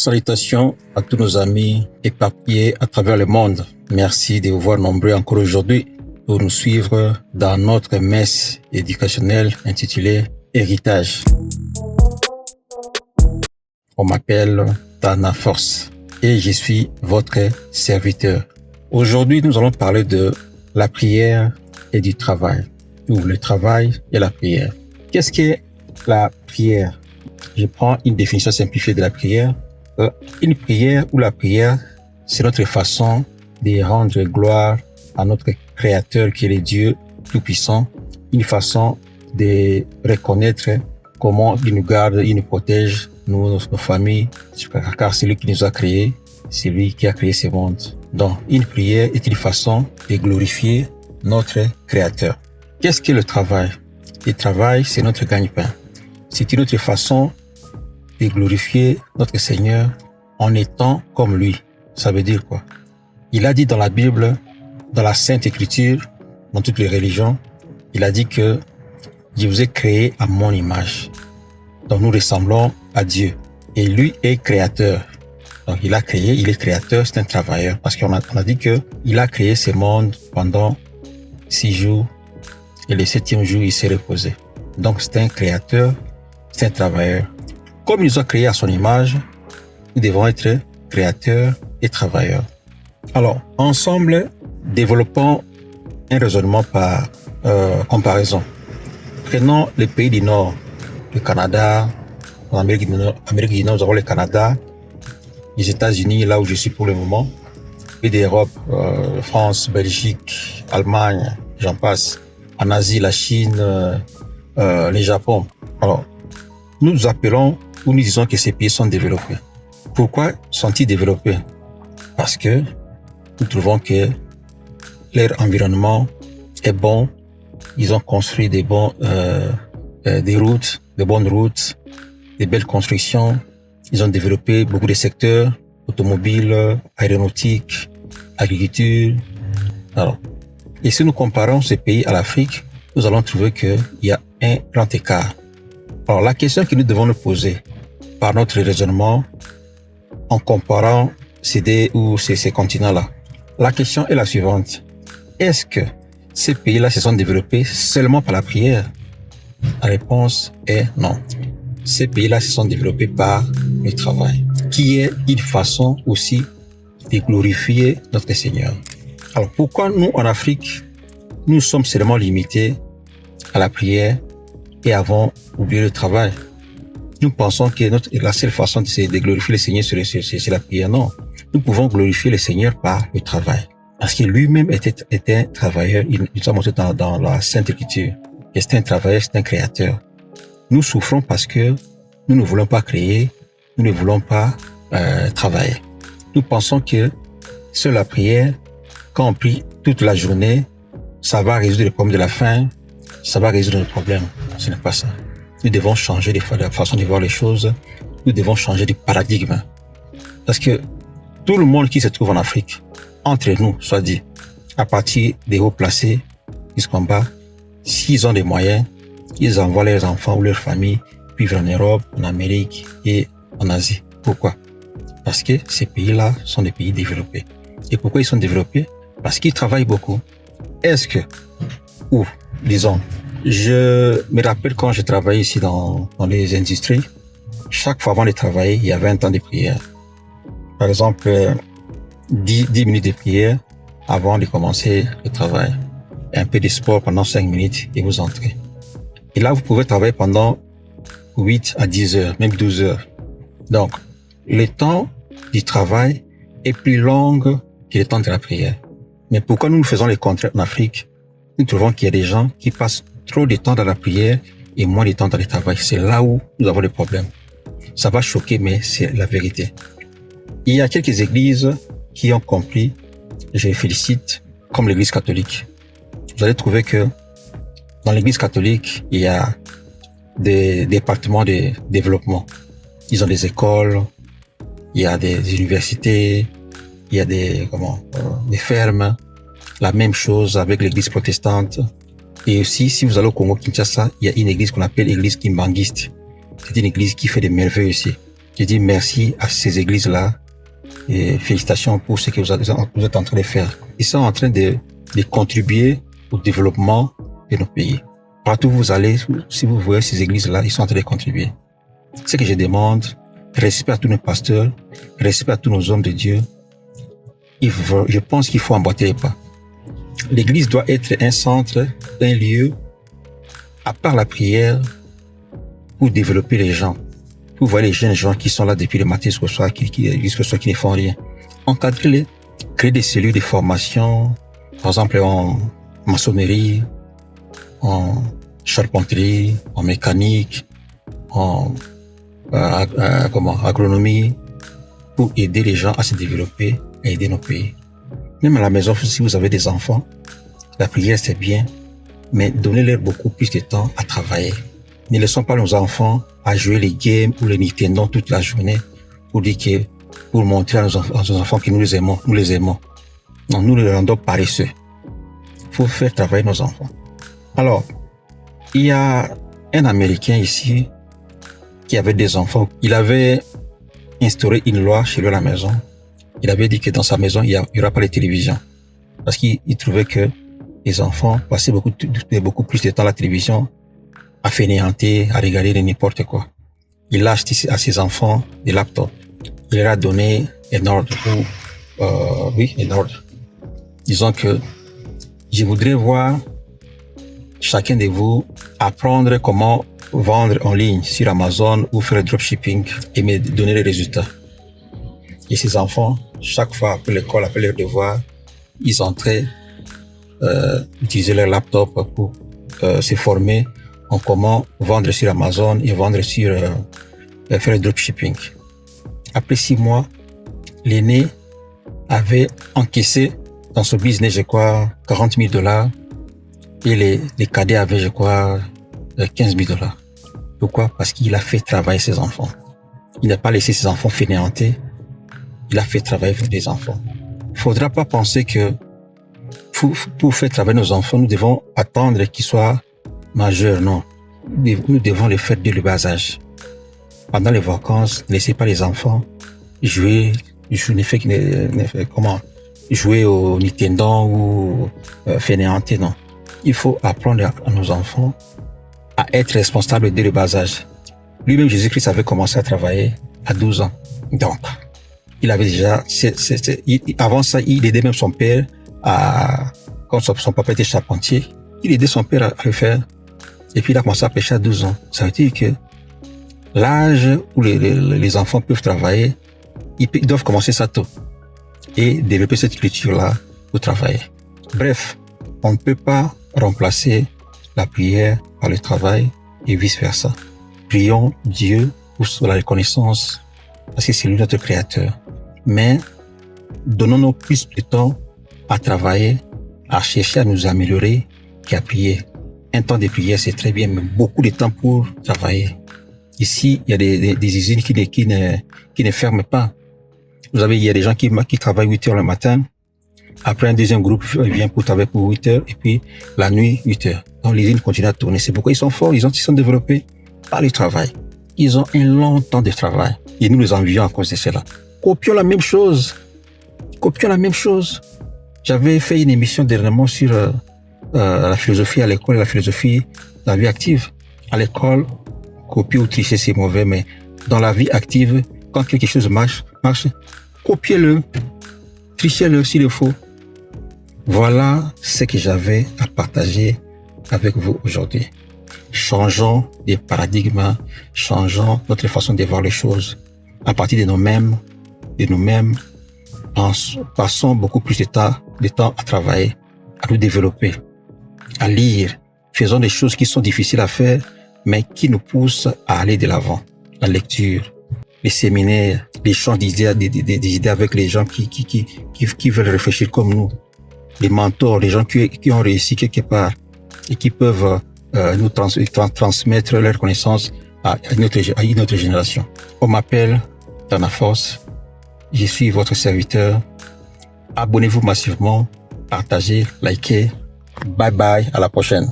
Salutations à tous nos amis éparpillés à travers le monde. Merci de vous voir nombreux encore aujourd'hui pour nous suivre dans notre messe éducationnelle intitulée Héritage. On m'appelle Tana Force et je suis votre serviteur. Aujourd'hui, nous allons parler de la prière et du travail, ou le travail et la prière. Qu'est-ce qu'est la prière? Je prends une définition simplifiée de la prière. Une prière ou la prière, c'est notre façon de rendre gloire à notre Créateur qui est le Dieu Tout-Puissant, une façon de reconnaître comment il nous garde, il nous protège, nous, nos familles, car c'est lui qui nous a créés, c'est lui qui a créé ce monde. Donc, une prière est une façon de glorifier notre Créateur. Qu'est-ce que le travail? Le travail, c'est notre gagne-pain. C'est une autre façon de glorifier notre Seigneur en étant comme lui. Ça veut dire quoi? Il a dit dans la Bible, dans la Sainte Écriture, dans toutes les religions, il a dit que je vous ai créé à mon image. Donc nous ressemblons à Dieu. Et lui est créateur. Donc il a créé, il est créateur, c'est un travailleur. Parce qu'on a dit que il a créé ce monde pendant 6 jours et le 7e jour il s'est reposé. Donc c'est un créateur, c'est un travailleur. Comme il nous a créés à son image, nous devons être créateurs et travailleurs. Alors, ensemble, développons un raisonnement par comparaison. Prenons les pays du Nord, le Canada, en Amérique du Nord, nous avons le Canada, les États-Unis, là où je suis pour le moment, pays d'Europe, France, Belgique, Allemagne, j'en passe. En Asie, la Chine, le Japon. Alors, nous appelons ou nous disons que ces pays sont développés. Pourquoi sont-ils développés? Parce que nous trouvons que leur environnement est bon. Ils ont construit des routes, de bonnes routes, des belles constructions. Ils ont développé beaucoup de secteurs, automobiles, aéronautique, agriculture. Alors, et si nous comparons ces pays à l'Afrique, nous allons trouver qu'il y a un grand écart. Alors, la question que nous devons nous poser par notre raisonnement en comparant ces continents-là, la question est la suivante. Est-ce que ces pays-là se sont développés seulement par la prière? La réponse est non. Ces pays-là se sont développés par le travail, qui est une façon aussi de glorifier notre Seigneur. Alors, pourquoi nous, en Afrique, nous sommes seulement limités à la prière et avons oublié le travail? Nous pensons que la seule façon de glorifier le Seigneur, c'est la prière. Non. Nous pouvons glorifier le Seigneur par le travail. Parce qu'il lui-même était un travailleur. Il nous a montré dans la Sainte Écriture que c'est un travailleur, c'est un créateur. Nous souffrons parce que nous ne voulons pas créer, nous ne voulons pas travailler. Nous pensons que sur la prière, quand on prie toute la journée, ça va résoudre le problème de la faim, ça va résoudre le problème. Ce n'est pas ça. Nous devons changer de façon de voir les choses. Nous devons changer de paradigme. Parce que tout le monde qui se trouve en Afrique, entre nous, soit dit, à partir des hauts placés jusqu'en bas, s'ils ont des moyens, ils envoient leurs enfants ou leurs familles vivre en Europe, en Amérique et en Asie. Pourquoi? Parce que ces pays-là sont des pays développés. Et pourquoi ils sont développés? Parce qu'ils travaillent beaucoup. Disons, je me rappelle quand je travaillais ici dans les industries, chaque fois avant de travailler, il y avait un temps de prière. Par exemple, 10 minutes de prière avant de commencer le travail. Un peu de sport pendant 5 minutes et vous entrez. Et là, vous pouvez travailler pendant 8 à 10 heures, même 12 heures. Donc, le temps du travail est plus long que le temps de la prière. Mais pourquoi nous faisons le contraire en Afrique? Nous trouvons qu'il y a des gens qui passent trop de temps dans la prière et moins de temps dans le travail. C'est là où nous avons des problèmes. Ça va choquer, mais c'est la vérité. Il y a quelques églises qui ont compris, je les félicite, comme l'église catholique. Vous allez trouver que dans l'église catholique, il y a des départements de développement. Ils ont des écoles, il y a des universités, il y a des fermes. La même chose avec l'église protestante. Et aussi, si vous allez au Congo-Kinshasa, il y a une église qu'on appelle l'église kimbanguiste. C'est une église qui fait des merveilles aussi. Je dis merci à ces églises-là et félicitations pour ce que vous êtes en train de faire. Ils sont en train de contribuer au développement de nos pays. Partout où vous allez, si vous voyez ces églises-là, ils sont en train de contribuer. Ce que je demande, respect à tous nos pasteurs, respect à tous nos hommes de Dieu. Je pense qu'il faut emboîter les pas. L'église doit être un centre, un lieu, à part la prière, pour développer les gens. Pour voir les jeunes gens qui sont là depuis le matin jusqu'au soir, qui ne font rien. Encadrez-les, créer des cellules de formation, par exemple en maçonnerie, en charpenterie, en mécanique, en agronomie, pour aider les gens à se développer et aider nos pays. Même à la maison, si vous avez des enfants, la prière c'est bien, mais donnez-leur beaucoup plus de temps à travailler. Ne laissons pas nos enfants à jouer les games ou les Nintendo toute la journée pour montrer à nos enfants que nous les aimons. Non, nous les rendons paresseux. Il faut faire travailler nos enfants. Alors, il y a un Américain ici qui avait des enfants. Il avait instauré une loi chez lui à la maison. Il avait dit que dans sa maison, il n'y aura pas de télévision. Parce qu'il trouvait que les enfants passaient beaucoup plus de temps à la télévision à fainéanter, à regarder n'importe quoi. Il a acheté à ses enfants des laptops. Il leur a donné un ordre. Un ordre. Disons que je voudrais voir chacun de vous apprendre comment vendre en ligne sur Amazon ou faire le dropshipping et me donner les résultats. Et ces enfants, chaque fois après l'école, après leur devoir, ils entraient utiliser leur laptop pour se former en comment vendre sur Amazon et vendre sur faire le dropshipping. Après 6 mois, l'aîné avait encaissé dans ce business, je crois, $40,000 et les cadets avaient, je crois, $15,000. Pourquoi? Parce qu'il a fait travailler ses enfants. Il n'a pas laissé ses enfants fainéanter. Il a fait travailler les enfants. Il ne faudra pas penser que pour faire travailler nos enfants, nous devons attendre qu'ils soient majeurs. Non. Nous devons les faire dès le bas âge. Pendant les vacances, ne laissez pas les enfants jouer au Nintendo ou fainéanter. Non. Il faut apprendre à nos enfants à être responsables dès le bas âge. Lui-même, Jésus-Christ avait commencé à travailler à 12 ans. Donc, il avait déjà, avant ça, il aidait même son père quand son papa était charpentier, il aidait son père à le faire. Et puis il a commencé à pêcher à 12 ans. Ça veut dire que l'âge où les enfants peuvent travailler, ils doivent commencer ça tôt et développer cette culture-là pour travailler. Bref, on ne peut pas remplacer la prière par le travail et vice-versa. Prions Dieu pour la reconnaissance parce que c'est lui notre créateur. Mais donnons-nous plus de temps à travailler, à chercher à nous améliorer qu'à prier. Un temps de prière, c'est très bien, mais beaucoup de temps pour travailler. Ici, il y a des usines qui ne ferment pas. Il y a des gens qui travaillent 8 heures le matin. Après, un deuxième groupe vient pour travailler pour 8 heures et puis la nuit, 8 heures. Donc, l'usine continue à tourner. C'est pourquoi ils sont forts, ils sont développés par le travail. Ils ont un long temps de travail et nous les envions à cause de cela. Copions la même chose. J'avais fait une émission dernièrement sur la philosophie à l'école et la philosophie de la vie active. À l'école, copier ou tricher, c'est mauvais, mais dans la vie active, quand quelque chose marche, copiez-le, trichez-le s'il le faut. Voilà ce que j'avais à partager avec vous aujourd'hui. Changeons des paradigmes, changeons notre façon de voir les choses. À partir de nous-mêmes, passons beaucoup plus de temps à travailler, à nous développer, à lire. Faisons des choses qui sont difficiles à faire, mais qui nous poussent à aller de l'avant. La lecture, les séminaires, l'échange des idées avec les gens qui veulent réfléchir comme nous. Les mentors, les gens qui ont réussi quelque part et qui peuvent nous transmettre leurs connaissances à une autre génération. On m'appelle Dana Force. Je suis votre serviteur. Abonnez-vous massivement, partagez, likez. Bye bye, à la prochaine.